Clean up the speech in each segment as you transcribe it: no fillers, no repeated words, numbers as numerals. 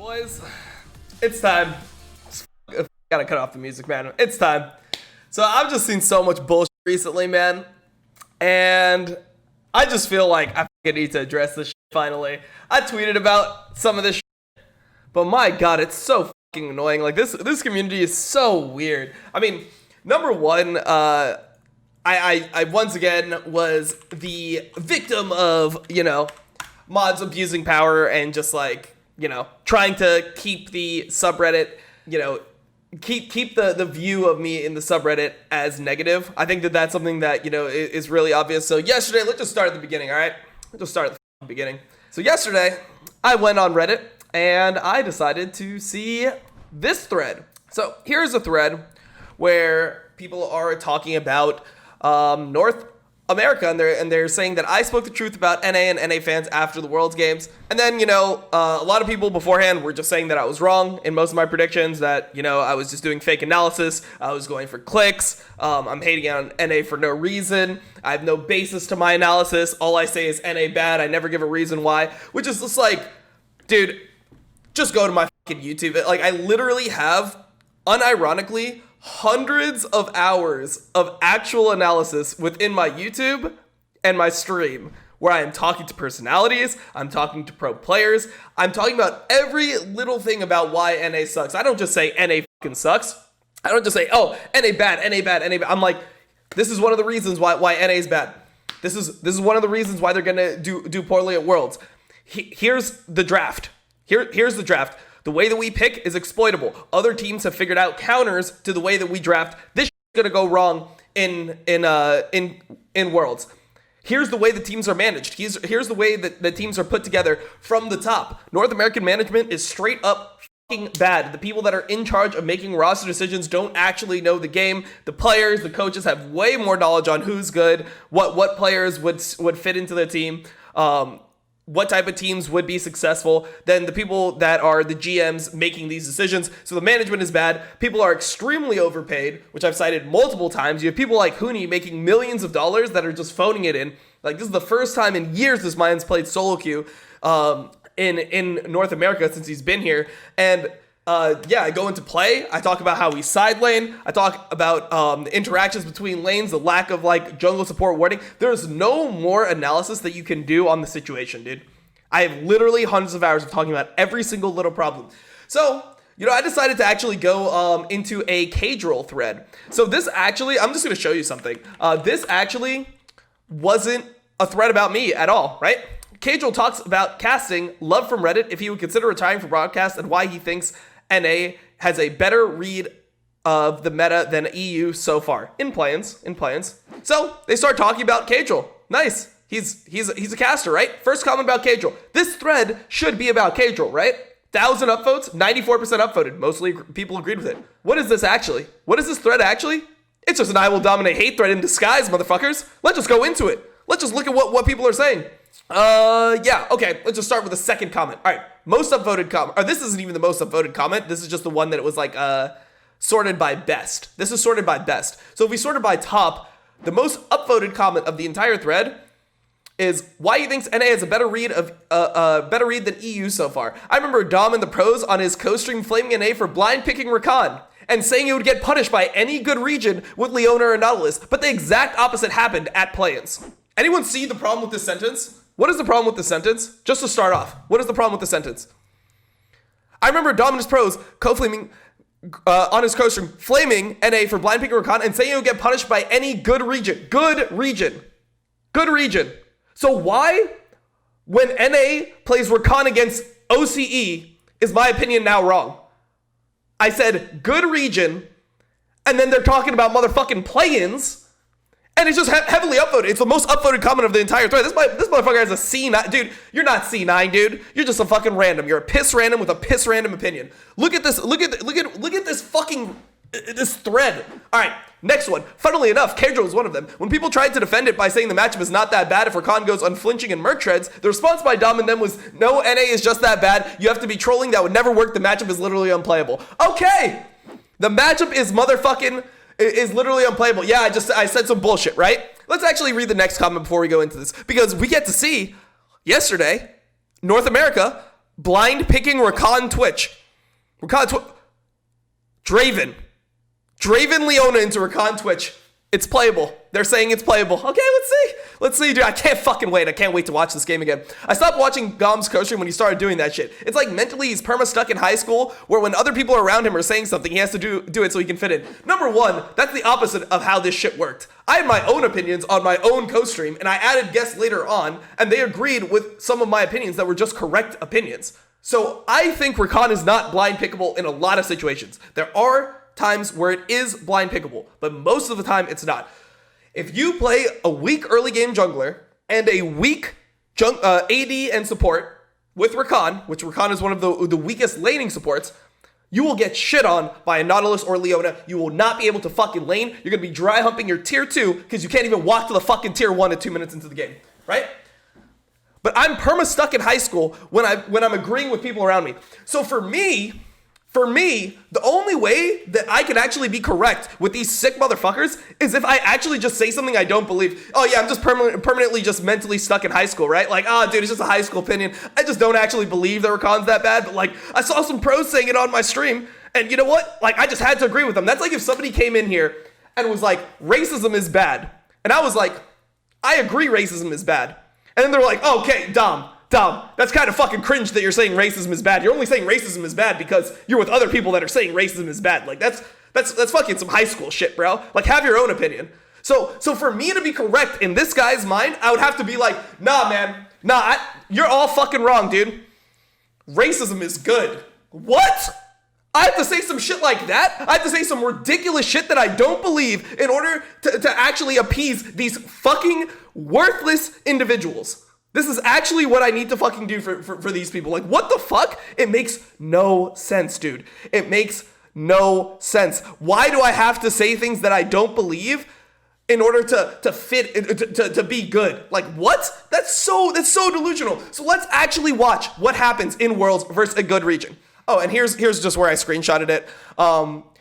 Boys, it's time. Gotta cut off the music, man. It's time. So I've just seen so much bullshit recently, man. And I just feel like I need to address this shit finally. I tweeted about some of this shit, but my god, it's so fucking annoying. Like, this community is so weird. I mean, number one, I once again was the victim of, mods abusing power and just like, trying to keep the subreddit, keep the view of me in the subreddit as negative. I think that that's something that, is really obvious. So yesterday, let's just start at the beginning, all right? Let's just start at the beginning. So yesterday, I went on Reddit and I decided to see this thread. So here's a thread where people are talking about North America, and they're saying that I spoke the truth about NA and NA fans after the Worlds games. And then, a lot of people beforehand were just saying that I was wrong in most of my predictions, that, I was just doing fake analysis. I was going for clicks. I'm hating on NA for no reason. I have no basis to my analysis. All I say is NA bad. I never give a reason why, which is just like, dude, just go to my fucking YouTube. Like, I literally have, unironically, hundreds of hours of actual analysis within my YouTube and my stream, where I am talking to personalities, I'm talking to pro players, I'm talking about every little thing about why NA sucks. I don't just say NA fucking sucks. I don't just say, oh, NA bad, NA bad, NA bad. I'm like, this is one of the reasons why NA is bad. This is one of the reasons why they're gonna do poorly at Worlds. Here's the draft. Here's the draft. The way that we pick is exploitable. Other teams have figured out counters to the way that we draft. This is gonna go wrong in Worlds. Here's the way the teams are managed. Here's the way that the teams are put together from the top. North American management is straight up fucking bad. The people that are in charge of making roster decisions don't actually know the game. The players, the coaches have way more knowledge on who's good, what players would fit into the team. What type of teams would be successful than the people that are the GMs making these decisions. So the management is bad. People are extremely overpaid, which I've cited multiple times. You have people like Hooney making millions of dollars that are just phoning it in. Like, this is the first time in years this man's played solo queue in North America since he's been here. And I go into play. I talk about how we side lane. I talk about the interactions between lanes, the lack of like jungle support warding. There's no more analysis that you can do on the situation, dude. I have literally hundreds of hours of talking about every single little problem. So, I decided to actually go into a kha'zix thread. So this actually, I'm just going to show you something. This actually wasn't a thread about me at all, right? kha'zix talks about casting love from Reddit if he would consider retiring from broadcast, and why he thinks NA has a better read of the meta than EU so far in plans. So they start talking about kha'zix. Nice. He's a caster, right? First comment about kha'zix. This thread should be about kha'zix, right? 1,000 upvotes, 94% upvoted. Mostly people agreed with it. What is this actually? What is this thread actually? It's just an IWillDominate hate thread in disguise, motherfuckers. Let's just go into it. Let's just look at what people are saying. Okay, let's just start with the second comment. All right, most upvoted comment. Or this isn't even the most upvoted comment. This is just the one that it was like sorted by best. This is sorted by best. So if we sorted by top, the most upvoted comment of the entire thread is why he thinks NA has a better read than EU so far. I remember Dom in the pros on his co-stream flaming NA for blind picking Rakan and saying he would get punished by any good region with Leona or Nautilus, but the exact opposite happened at play-ins. Anyone see the problem with this sentence? What is the problem with this sentence? Just to start off, what is the problem with the sentence? I remember Dominus Pros co-flaming on his co-stream, flaming NA for blind picking Rakan and saying he would get punished by any good region. Good region. So why, when NA plays Rakan against OCE, is my opinion now wrong? I said good region, and then they're talking about motherfucking play-ins. And it's just heavily upvoted. It's the most upvoted comment of the entire thread. This motherfucker has a C9. Dude, you're not C9, dude. You're just a fucking random. You're a piss random with a piss random opinion. Look at this. Look at this fucking this thread. All right, next one. Funnily enough, kha'zix was one of them. When people tried to defend it by saying the matchup is not that bad if Rakan goes unflinching and Merc treads, the response by Dom and them was, no, NA is just that bad. You have to be trolling. That would never work. The matchup is literally unplayable. Okay, the matchup is literally unplayable. Yeah, I said some bullshit, right? Let's actually read the next comment before we go into this, because we get to see yesterday North America blind picking Rakan Twitch. Draven Leona into Rakan Twitch. It's playable. They're saying it's playable. Okay, let's see, dude. I can't fucking wait. I can't wait to watch this game again. I stopped watching Gom's co-stream when he started doing that shit. It's like mentally he's perma stuck in high school where when other people around him are saying something, he has to do it so he can fit in. Number one, that's the opposite of how this shit worked. I had my own opinions on my own co-stream, and I added guests later on, and they agreed with some of my opinions that were just correct opinions. So I think Rakan is not blind pickable in a lot of situations. There are times where it is blind pickable, but most of the time it's not. If you play a weak early game jungler and a weak AD and support with Rakan, which Rakan is one of the weakest laning supports, you will get shit on by a Nautilus or Leona. You will not be able to fucking lane. You're going to be dry humping your tier 2 because you can't even walk to the fucking tier 1 at 2 minutes into the game, right? But I'm perma stuck in high school when I'm agreeing with people around me. So for me, the only way that I can actually be correct with these sick motherfuckers is if I actually just say something I don't believe. Oh yeah, I'm just permanently just mentally stuck in high school, right? Like, dude, it's just a high school opinion. I just don't actually believe that Rakan's that bad, but like, I saw some pros saying it on my stream, and you know what? Like, I just had to agree with them. That's like if somebody came in here and was like, racism is bad. And I was like, I agree racism is bad. And then they're like, oh, okay, Dom, that's kind of fucking cringe that you're saying racism is bad. You're only saying racism is bad because you're with other people that are saying racism is bad. Like, that's fucking some high school shit, bro. Like, have your own opinion. So for me to be correct in this guy's mind, I would have to be like, nah, man. Nah, you're all fucking wrong, dude. Racism is good. What? I have to say some shit like that? I have to say some ridiculous shit that I don't believe in order to actually appease these fucking worthless individuals. This is actually what I need to fucking do for these people. Like, what the fuck? It makes no sense, dude. It makes no sense. Why do I have to say things that I don't believe in order to fit, to be good? Like, what? That's so delusional. So let's actually watch what happens in Worlds versus a good region. Oh, and here's just where I screenshotted it.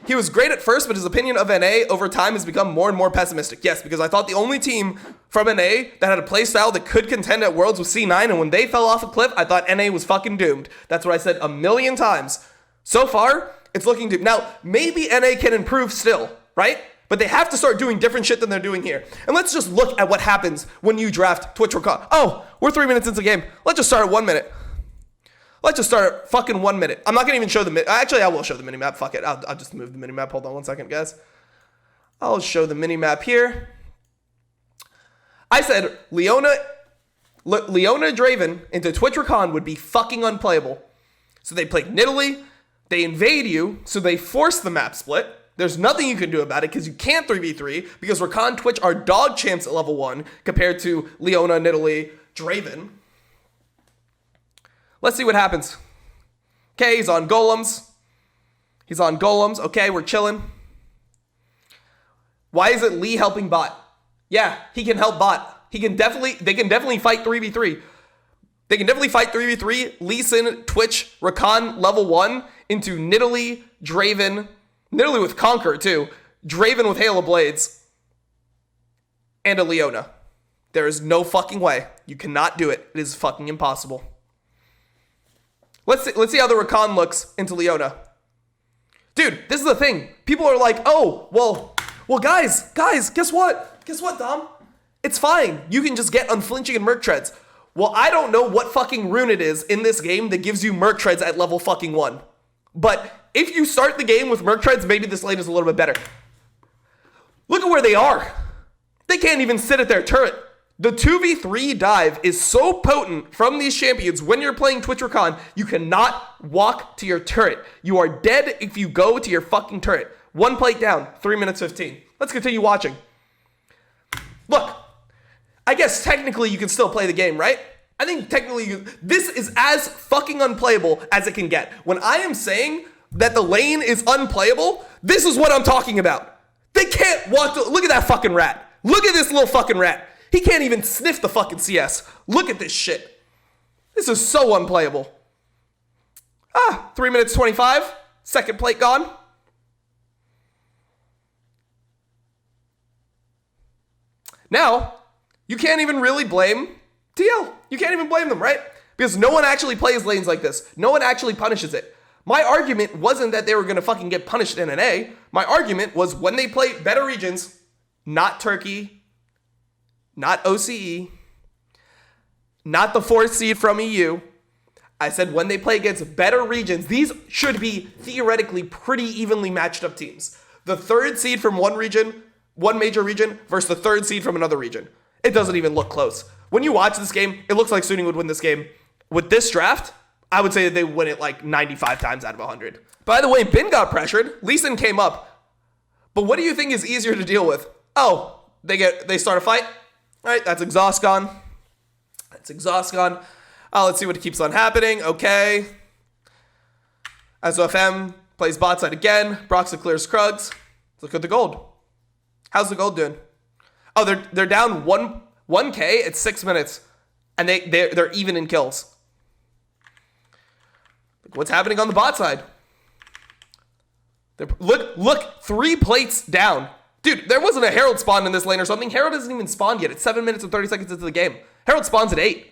He was great at first, but his opinion of NA over time has become more and more pessimistic. Yes, because I thought the only team from NA that had a playstyle that could contend at Worlds was C9, and when they fell off a cliff, I thought NA was fucking doomed. That's what I said a million times. So far, it's looking doomed. Now, maybe NA can improve still, right? But they have to start doing different shit than they're doing here. And let's just look at what happens when you draft Twitch Rakan. Oh, we're 3 minutes into the game. Let's just start at 1 minute. Let's just start at fucking 1 minute. I'm not going to even show the actually, I will show the minimap. Fuck it. I'll just move the minimap. Hold on 1 second, guys. I'll show the minimap here. I said Leona Draven into Twitch Rakan would be fucking unplayable. So they play Nidalee. They invade you. So they force the map split. There's nothing you can do about it because you can't 3v3 because Rakan Twitch are dog champs at level 1 compared to Leona, Nidalee, Draven. Let's see what happens. Okay, he's on golems. Okay, we're chilling. Why isn't Lee helping bot? Yeah, he can help bot. They can definitely fight 3v3. They can definitely fight 3v3. Lee Sin, Twitch, Rakan level 1 into Nidalee, Draven. Nidalee with Conquer too. Draven with Hail of Blades. And a Leona. There is no fucking way. You cannot do it. It is fucking impossible. Let's see how the Rakan looks into Leona. Dude, this is the thing. People are like, oh, well, guys, guess what? Guess what, Dom? It's fine. You can just get unflinching and Merc Treads. Well, I don't know what fucking rune it is in this game that gives you Merc Treads at level fucking 1. But if you start the game with Merc Treads, maybe this lane is a little bit better. Look at where they are. They can't even sit at their turret. The 2v3 dive is so potent from these champions when you're playing Twitch Rakan, you cannot walk to your turret. You are dead if you go to your fucking turret. 1 plate down, 3 minutes 15. Let's continue watching. Look, I guess technically you can still play the game, right? I think technically this is as fucking unplayable as it can get. When I am saying that the lane is unplayable, this is what I'm talking about. They can't walk to, look at that fucking rat. Look at this little fucking rat. He can't even sniff the fucking CS. Look at this shit. This is so unplayable. 3 minutes 25. Second plate gone. Now, you can't even really blame TL. You can't even blame them, right? Because no one actually plays lanes like this. No one actually punishes it. My argument wasn't that they were going to fucking get punished in an A. My argument was when they play better regions, not Turkey, not OCE, not the 4th seed from EU. I said when they play against better regions, these should be theoretically pretty evenly matched up teams. The 3rd seed from one region, one major region, versus the 3rd seed from another region. It doesn't even look close. When you watch this game, it looks like Suning would win this game. With this draft, I would say that they win it like 95 times out of 100. By the way, Bin got pressured. Lee Sin came up. But what do you think is easier to deal with? Oh, they start a fight. All right, that's exhaust gone. That's exhaust gone. Let's see what keeps on happening. Okay. SOFM plays bot side again. Broxa clears Krugs. Look at the gold. How's the gold doing? Oh, they're down 1K at 6 minutes. And they're even in kills. What's happening on the bot side? Look, 3 plates down. Dude, there wasn't a Herald spawn in this lane or something. Herald hasn't even spawned yet. It's 7 minutes and 30 seconds into the game. Herald spawns at 8.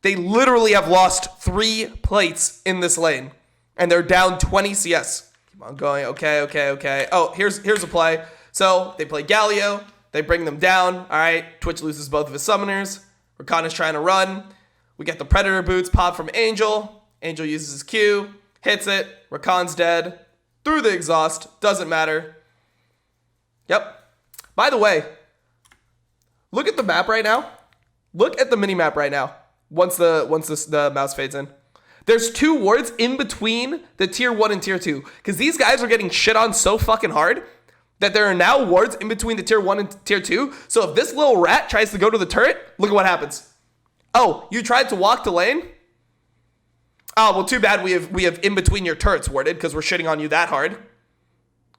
They literally have lost 3 plates in this lane. And they're down 20 CS. Keep on going. Okay. Oh, here's a play. So they play Galio. They bring them down. All right. Twitch loses both of his summoners. Rakan is trying to run. We get the Predator boots pop from Angel. Angel uses his Q, hits it, Rakan's dead, through the exhaust, doesn't matter. Yep. By the way, look at the map right now. Look at the mini map right now. Once the mouse fades in. There's 2 wards in between the tier 1 and tier 2. Because these guys are getting shit on so fucking hard that there are now wards in between the tier 1 and tier 2. So if this little rat tries to go to the turret, look at what happens. Oh, you tried to walk to lane? Oh, well, too bad we have in between your turrets warded because we're shitting on you that hard.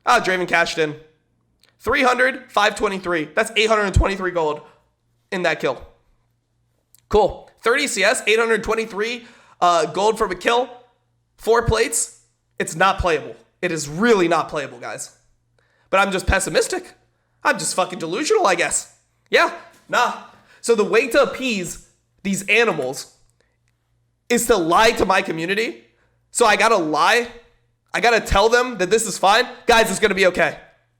Draven cashed in. 300, 523. That's 823 gold in that kill. Cool. 30 CS, 823 gold from a kill. 4 plates. It's not playable. It is really not playable, guys. But I'm just pessimistic. I'm just fucking delusional, I guess. Yeah, nah. So the way to appease these animals is to lie to my community. So I gotta lie. I gotta tell them that this is fine. Guys, it's gonna be okay.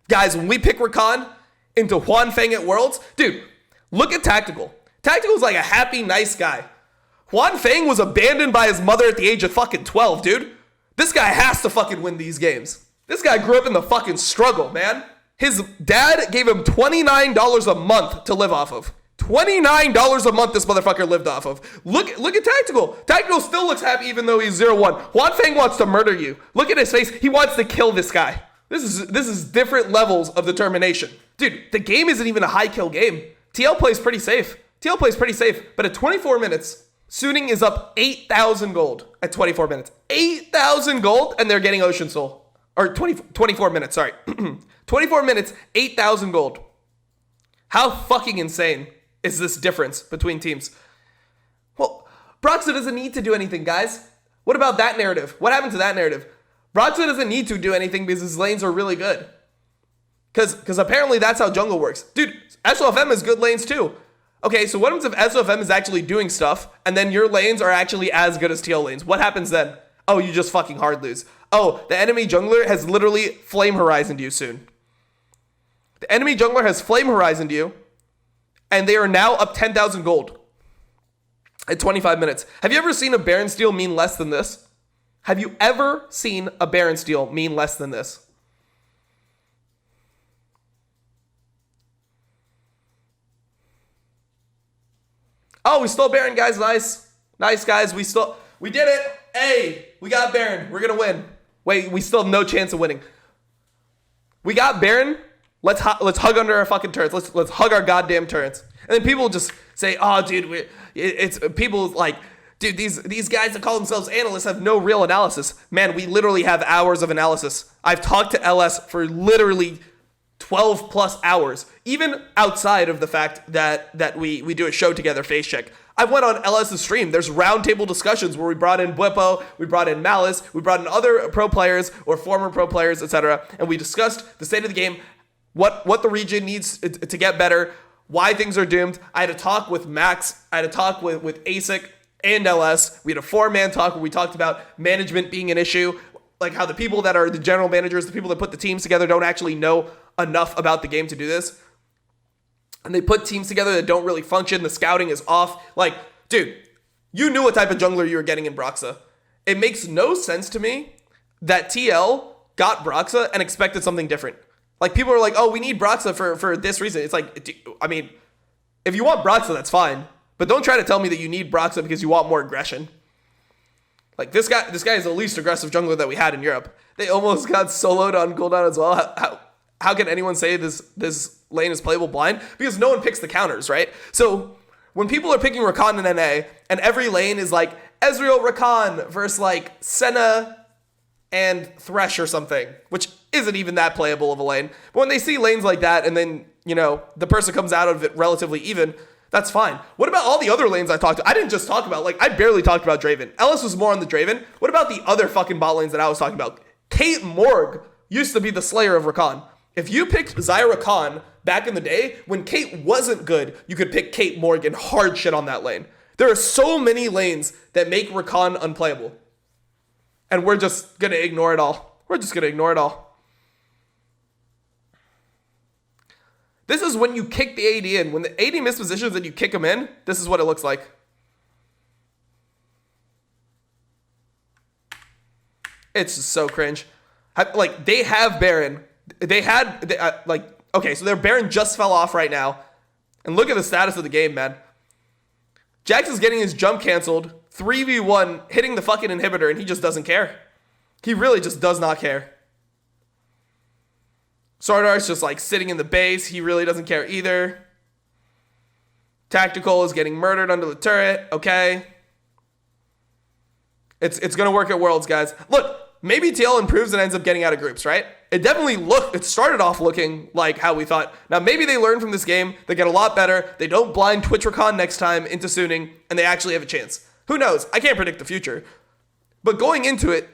Guys, when we pick Rakan into Huan Feng at Worlds, dude, look at Tactical. Tactical's like a happy, nice guy. Huan Feng was abandoned by his mother at the age of fucking 12, dude. This guy has to fucking win these games. This guy grew up in the fucking struggle, man. His dad gave him $29 a month to live off of. $29 a month this motherfucker lived off of. Look at Tactical. Tactical still looks happy even though he's 0-1. Huan Feng wants to murder you. Look at his face. He wants to kill this guy. This is different levels of determination. Dude, the game isn't even a high kill game. TL plays pretty safe. But at 24 minutes, Suning is up 8,000 gold at 24 minutes. 8,000 gold and they're getting Ocean Soul. Or 24 minutes, sorry. 24 minutes, 8,000 gold. How fucking insane is this difference between teams? Well, Broxa doesn't need to do anything, guys. What about that narrative? What happened to that narrative? Broxa doesn't need to do anything because his lanes are really good. Because apparently that's how jungle works. Dude, SOFM has good lanes too. Okay, so what happens if SOFM is actually doing stuff and then your lanes are actually as good as TL lanes? What happens then? Oh, you just fucking hard lose. Oh, the enemy jungler has literally Flame Horizoned you soon. The enemy jungler has Flame Horizoned you and they are now up 10,000 gold at 25 minutes. Have you ever seen a Baron steal mean less than this? Have you ever seen a Baron steal mean less than this? Oh, we stole Baron, guys. Nice. Nice, guys. We did it. Hey, we got Baron. We're going to win. Wait, we still have no chance of winning. We got Baron. Let's hug under our fucking turrets. Let's hug our goddamn turrets. And then people just say, "Oh, dude, it's people like, dude, these guys that call themselves analysts have no real analysis." Man, we literally have hours of analysis. I've talked to LS for literally 12 plus hours, even outside of the fact that we do a show together, Face Check. I went on LS's stream. There's roundtable discussions where we brought in Bwipo, we brought in Malice, we brought in other pro players or former pro players, etc. And we discussed the state of the game, what the region needs to get better, why things are doomed. I had a talk with Max. I had a talk with ASIC. and LS. We had a 4-man talk where we talked about management being an issue, like how the people that are the general managers, the people that put the teams together, don't actually know enough about the game to do this. And they put teams together that don't really function. The scouting is off. Like, dude, you knew what type of jungler you were getting in Broxa. It makes no sense to me that TL got Broxa and expected something different. Like, people are like, oh, we need Broxa for this reason. It's like, I mean, if you want Broxa, that's fine. But don't try to tell me that you need Broxa because you want more aggression. Like, this guy is the least aggressive jungler that we had in Europe. They almost got soloed on cooldown as well. How can anyone say this lane is playable blind? Because no one picks the counters, right? So when people are picking Rakan in NA, and every lane is like Ezreal Rakan versus like Senna and Thresh or something, which isn't even that playable of a lane. But when they see lanes like that, and then, you know, the person comes out of it relatively even, that's fine. What about all the other lanes I talked to? I didn't just talk about, like, I barely talked about Draven. Ellis was more on the Draven. What about the other fucking bot lanes that I was talking about? Kate Morg used to be the slayer of Rakan. If you picked Zyra Rakan back in the day, when Kate wasn't good, you could pick Kate Morg and hard shit on that lane. There are so many lanes that make Rakan unplayable. And we're just going to ignore it all. We're just going to ignore it all. This is when you kick the AD in. When the AD mispositions and you kick him in, this is what it looks like. It's just so cringe. Like, they have Baron. Okay, so their Baron just fell off right now. And look at the status of the game, man. Jax is getting his jump canceled. 3v1, hitting the fucking inhibitor, and he just doesn't care. He really just does not care. Sardar's just like sitting in the base. He really doesn't care either. Tactical is getting murdered under the turret. Okay. It's going to work at Worlds, guys. Look, maybe TL improves and ends up getting out of groups, right? It started off looking like how we thought. Now, maybe they learn from this game. They get a lot better. They don't blind Twitch Recon next time into Suning, and they actually have a chance. Who knows? I can't predict the future. But going into it,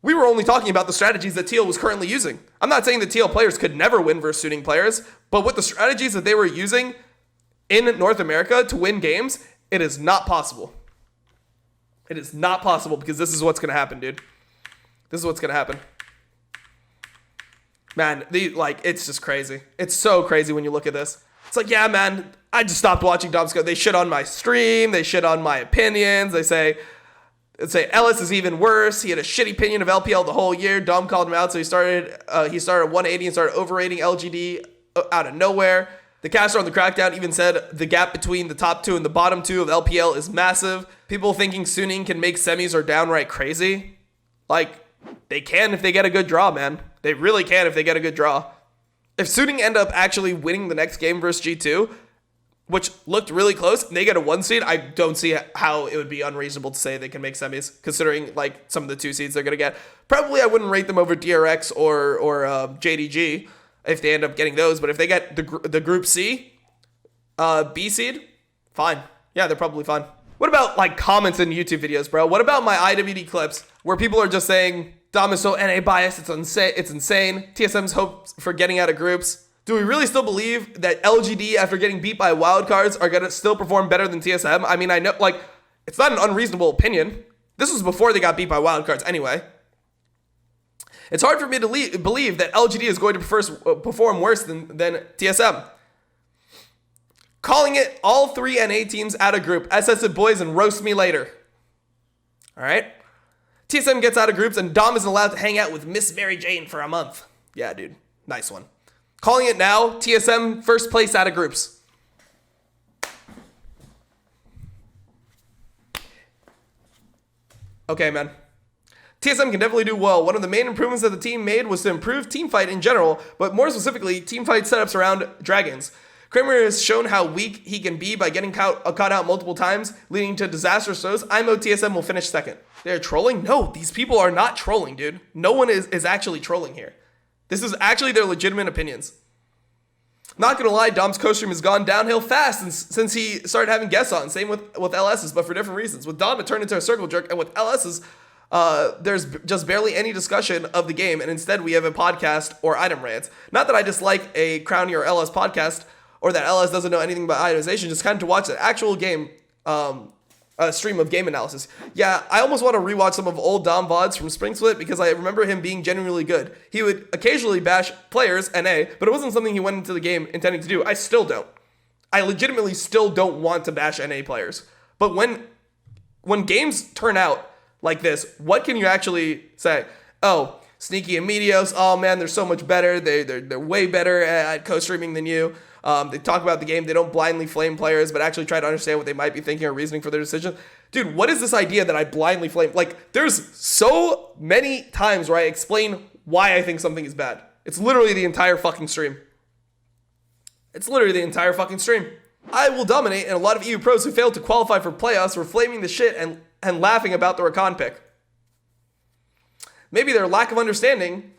we were only talking about the strategies that TL was currently using. I'm not saying that TL players could never win versus Suning players, but with the strategies that they were using in North America to win games, it is not possible. It is not possible because this is what's going to happen, dude. This is what's going to happen. Man, it's just crazy. It's so crazy when you look at this. It's like, yeah, man, I just stopped watching Domsco. They shit on my stream. They shit on my opinions. They say Ellis is even worse. He had a shitty opinion of LPL the whole year. Dom called him out, so he started 180 and started overrating LGD out of nowhere. The caster on the Crackdown even said the gap between the top 2 and the bottom 2 of LPL is massive. People thinking Suning can make semis are downright crazy. Like, they can if they get a good draw, man. They really can if they get a good draw. If Suning end up actually winning the next game versus G2, which looked really close, and they get a 1 seed, I don't see how it would be unreasonable to say they can make semis, considering like some of the 2 seeds they're going to get. Probably I wouldn't rate them over DRX or JDG if they end up getting those, but if they get the Group C, B seed, fine. Yeah, they're probably fine. What about like comments in YouTube videos, bro? What about my IWD clips where people are just saying, Dom is so NA biased, it's insane. TSM's hopes for getting out of groups. Do we really still believe that LGD, after getting beat by wildcards, are going to still perform better than TSM? I mean, I know, like, it's not an unreasonable opinion. This was before they got beat by wildcards anyway. It's hard for me to believe that LGD is going to perform worse than TSM. Calling it all 3 NA teams out of group. SS it, boys, and roast me later. All right? TSM gets out of groups, and Dom isn't allowed to hang out with Miss Mary Jane for a month. Yeah, dude. Nice one. Calling it now, TSM first place out of groups. Okay, man. TSM can definitely do well. One of the main improvements that the team made was to improve teamfight in general, but more specifically, teamfight setups around dragons. Kramer has shown how weak he can be by getting caught out multiple times, leading to disastrous throws. IMO TSM will finish second. They're trolling? No, these people are not trolling, dude. No one is actually trolling here. This is actually their legitimate opinions. Not gonna lie, Dom's co-stream has gone downhill fast since he started having guests on. Same with LS's, but for different reasons. With Dom, it turned into a circle jerk, and with LS's, there's just barely any discussion of the game, and instead we have a podcast or item rants. Not that I dislike a Crowny or LS podcast, or that LS doesn't know anything about itemization, just kind of to watch the actual game stream of game analysis. Yeah, I almost want to rewatch some of old Dom VODs from Spring Split because I remember him being genuinely good. He would occasionally bash players, NA, but it wasn't something he went into the game intending to do. I still don't. I legitimately still don't want to bash NA players. But when games turn out like this, what can you actually say? Oh, Sneaky and Medios, oh man, they're so much better. They're way better at co-streaming than you. They talk about the game. They don't blindly flame players, but actually try to understand what they might be thinking or reasoning for their decision. Dude, what is this idea that I blindly flame? Like, there's so many times where I explain why I think something is bad. It's literally the entire fucking stream. IWillDominate and a lot of EU pros who failed to qualify for playoffs were flaming the shit and laughing about the Rakan pick. Maybe their lack of understanding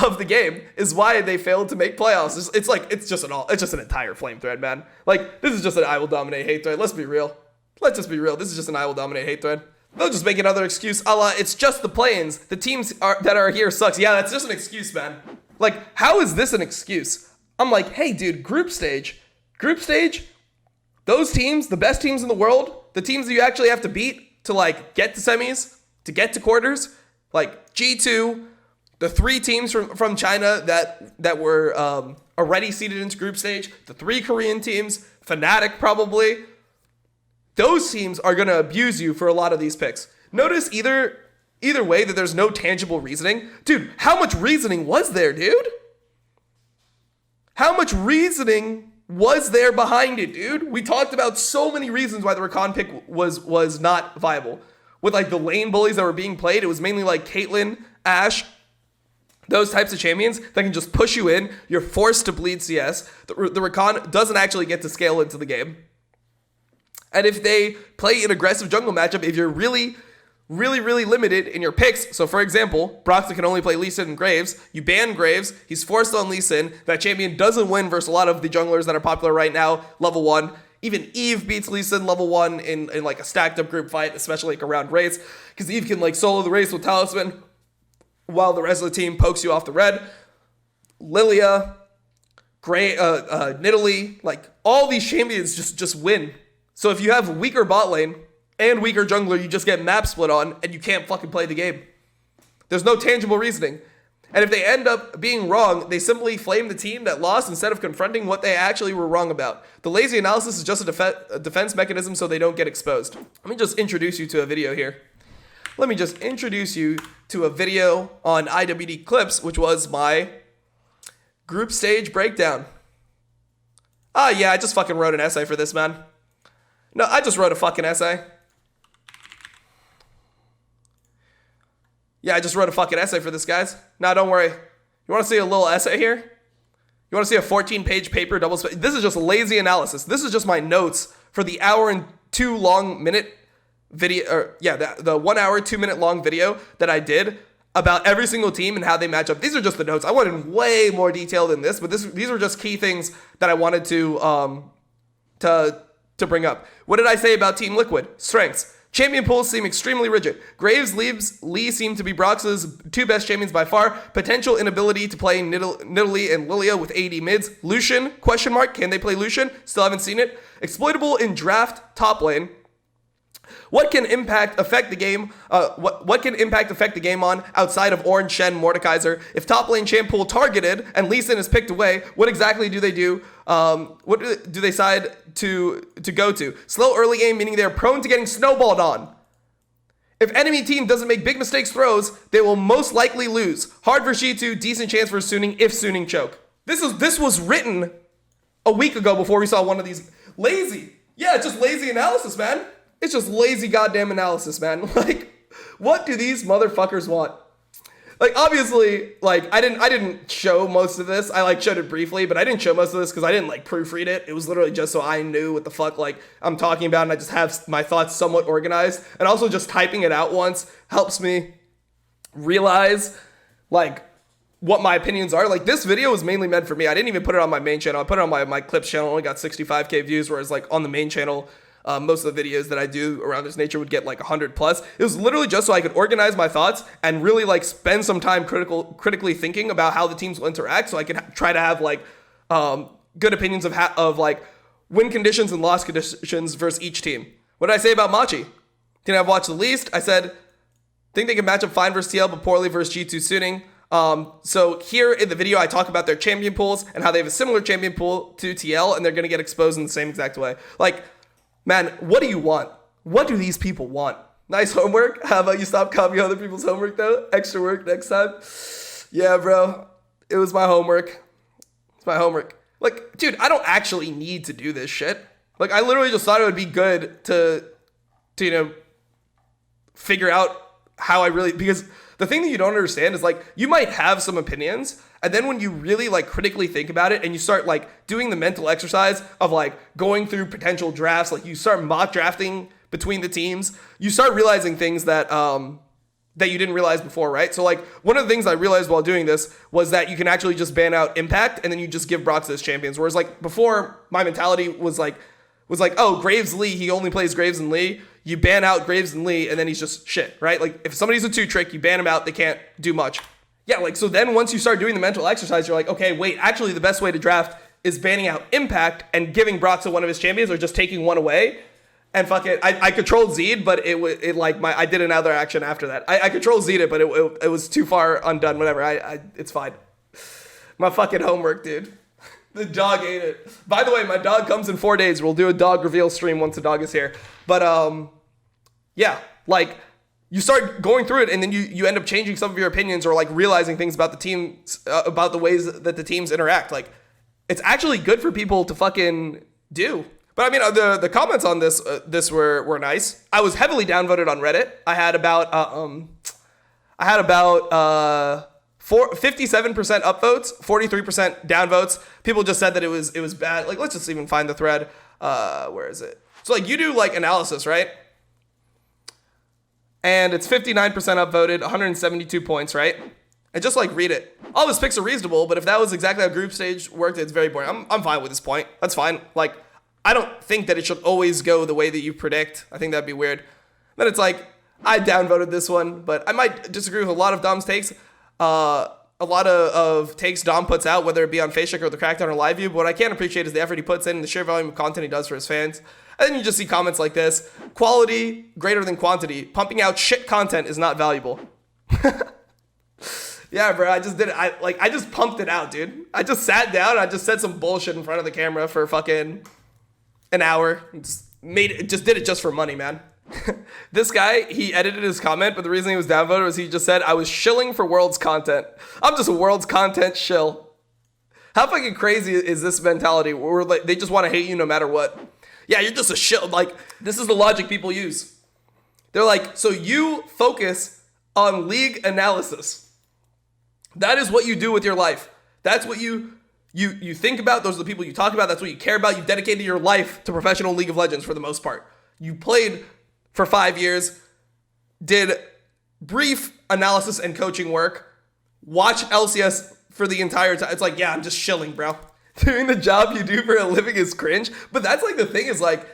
of the game is why they failed to make playoffs. It's just an entire flame thread, man. Like, this is just an IWillDominate hate thread. Let's be real. Let's just be real. This is just an IWillDominate hate thread. They'll just make another excuse, a la, it's just the play-ins. The teams that are here sucks. Yeah, that's just an excuse, man. Like, how is this an excuse? I'm like, hey, dude, group stage, those teams, the best teams in the world, the teams that you actually have to beat to, like, get to semis, to get to quarters, like G2, the 3 teams from China that were already seeded into group stage, the 3 Korean teams, Fnatic probably, those teams are going to abuse you for a lot of these picks. Notice either way that there's no tangible reasoning. Dude, how much reasoning was there, dude? How much reasoning was there behind it, dude? We talked about so many reasons why the Rakan pick was not viable. With like the lane bullies that were being played, it was mainly like Caitlyn, Ashe, those types of champions that can just push you in. You're forced to bleed CS. The Rakan doesn't actually get to scale into the game. And if they play an aggressive jungle matchup, if you're really limited in your picks, so for example, Broxton can only play Lee Sin and Graves, you ban Graves, he's forced on Lee Sin, that champion doesn't win versus a lot of the junglers that are popular right now, level 1. Even Eve beats Lee Sin level 1 in like a stacked up group fight, especially like around race, because Eve can like solo the race with Talisman while the rest of the team pokes you off the red. Lilia, Nidalee, like all these champions just win. So if you have weaker bot lane and weaker jungler, you just get map split on and you can't fucking play the game. There's no tangible reasoning. And if they end up being wrong, they simply flame the team that lost instead of confronting what they actually were wrong about. The lazy analysis is just a defense mechanism so they don't get exposed. Let me just introduce you to a video here. Let me just introduce you to a video on IWD Clips, which was my group stage breakdown. Ah, yeah, I just fucking wrote an essay for this, man. No, I just wrote a fucking essay. Yeah, I just wrote a fucking essay for this, guys. Nah, don't worry. You want to see a little essay here? You want to see a 14-page paper double space? This is just lazy analysis. This is just my notes for the hour and 2 long minute video, or yeah, the 1 hour, 2 minute long video that I did about every single team and how they match up. These are just the notes. I wanted way more detail than this, but these were just key things that I wanted to bring up. What did I say about Team Liquid? Strengths. Champion pools seem extremely rigid. Graves, Leaves, Lee seem to be Brox's 2 best champions by far. Potential inability to play Nidalee and Lilia with AD mids. Lucian, question mark, can they play Lucian? Still haven't seen it. Exploitable in draft top lane. What can impact affect the game? What can impact affect the game on outside of Orange, Shen, Mordekaiser? If top lane champ pool targeted and Lee Sin is picked away, what exactly do they do? What do they decide to go to? Slow early game, meaning they're prone to getting snowballed on. If enemy team doesn't make big mistakes throws, they will most likely lose. Hard for G2, decent chance for Suning if Suning choke. This was written a week ago before we saw one of these. Lazy. Yeah, it's just lazy analysis, man. It's just lazy goddamn analysis, man. Like, what do these motherfuckers want? Like, obviously, like, I didn't show most of this. I, like, showed it briefly, but I didn't show most of this because I didn't, like, proofread it. It was literally just so I knew what the fuck, like, I'm talking about, and I just have my thoughts somewhat organized. And also just typing it out once helps me realize, like, what my opinions are. Like, this video was mainly meant for me. I didn't even put it on my main channel. I put it on my clips channel. Only got 65K views, whereas, like, on the main channel, most of the videos that I do around this nature would get like 100 plus. It was literally just so I could organize my thoughts and really like spend some time critically thinking about how the teams will interact, so I could try to have like good opinions of like win conditions and loss conditions versus each team. What did I say about Machi? Didn't I've watched the least? I said, think they can match up fine versus TL, but poorly versus G2 suiting. So here in the video, I talk about their champion pools and how they have a similar champion pool to TL, and they're going to get exposed in the same exact way. Like, man, what do you want? What do these people want? Nice homework. How about you stop copying other people's homework, though? Extra work next time. Yeah, bro. It was my homework. It's my homework. Like, dude, I don't actually need to do this shit. Like, I literally just thought it would be good to you know, figure out how I really, because the thing that you don't understand is, like, you might have some opinions, and then when you really, like, critically think about it and you start, like, doing the mental exercise of, like, going through potential drafts, like, you start mock drafting between the teams, you start realizing things that that you didn't realize before, right? So, like, one of the things I realized while doing this was that you can actually just ban out Impact and then you just give Brox as champions. Whereas, like, before, my mentality was like, oh, Graves Lee, he only plays Graves and Lee. You ban out Graves and Lee, and then he's just shit, right? Like, if somebody's a 2-trick, you ban him out, they can't do much. Yeah, like, so then once you start doing the mental exercise, you're like, okay, wait, actually the best way to draft is banning out Impact and giving Brox to one of his champions, or just taking one away. And fuck it, I controlled Zed, but I did another action after that. I controlled Zed it, but it was too far undone, whatever. It's fine. My fucking homework, dude. The dog ate it. By the way, my dog comes in 4 days. We'll do a dog reveal stream once the dog is here. But yeah, like, you start going through it, and then you end up changing some of your opinions, or, like, realizing things about the teams, about the ways that the teams interact. Like, it's actually good for people to fucking do. But I mean, the comments on this were nice. I was heavily downvoted on Reddit. I had about 57% upvotes, 43% downvotes. People just said that it was bad. Like, let's just even find the thread. Where is it? So, like, you do, like, analysis, right? And it's 59% upvoted, 172 points, right? And just, like, read it. All of his picks are reasonable, but if that was exactly how group stage worked, it's very boring. I'm fine with this point. That's fine. Like, I don't think that it should always go the way that you predict. I think that'd be weird. Then it's like, I downvoted this one, but I might disagree with a lot of Dom's takes. A lot of takes Dom puts out, whether it be on Facebook or the Crackdown or Live View, but what I can't appreciate is the effort he puts in and the sheer volume of content he does for his fans. And then you just see comments like this: quality greater than quantity. Pumping out shit content is not valuable. Yeah, bro, I just did it. I just pumped it out, dude. I just sat down and I just said some bullshit in front of the camera for fucking an hour. Just did it just for money, man. This guy, he edited his comment, but the reason he was downvoted was he just said, I was shilling for Worlds content. I'm just a Worlds content shill. How fucking crazy is this mentality where, like, they just want to hate you no matter what? Yeah, you're just a shill. Like, this is the logic people use. They're like, so you focus on league analysis. That is what you do with your life. That's what you think about. Those are the people you talk about. That's what you care about. You've dedicated your life to professional League of Legends for the most part. You played for 5 years, did brief analysis and coaching work, watch LCS for the entire time. It's like, yeah, I'm just shilling, bro. Doing the job you do for a living is cringe. But that's, like, the thing is, like,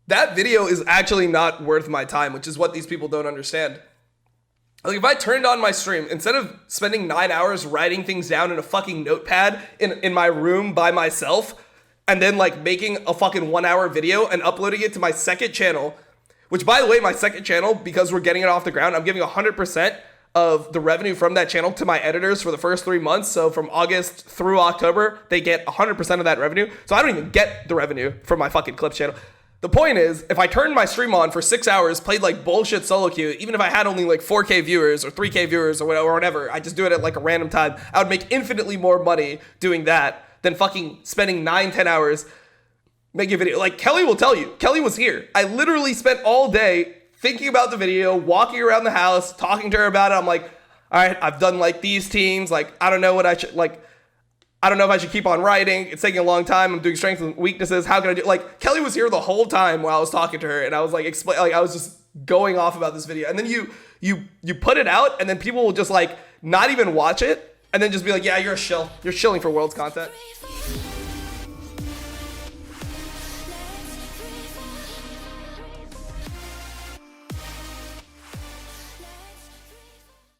that video is actually not worth my time, which is what these people don't understand. Like, if I turned on my stream, instead of spending 9 hours writing things down in a fucking notepad in my room by myself, and then, like, making a fucking 1 hour video and uploading it to my second channel, which, by the way, my second channel, because we're getting it off the ground, I'm giving 100% of the revenue from that channel to my editors for the first 3 months. So from August through October, they get 100% of that revenue. So I don't even get the revenue from my fucking clips channel. The point is, if I turned my stream on for 6 hours, played, like, bullshit solo queue, even if I had only, like, 4K viewers or 3K viewers or whatever, I just do it at, like, a random time, I would make infinitely more money doing that than fucking spending 9-10 hours making a video. Like, Kelly will tell you. Kelly was here. I literally spent all day thinking about the video, walking around the house, talking to her about it. I'm like, all right, I've done, like, these teams. Like, I don't know what I should, like, I don't know if I should keep on writing. It's taking a long time. I'm doing strengths and weaknesses. How can I do? Like, Kelly was here the whole time while I was talking to her, and I was like, I was just going off about this video. And then you put it out, and then people will just, like, not even watch it, and then just be like, yeah, you're a shill. You're shilling for Worlds content.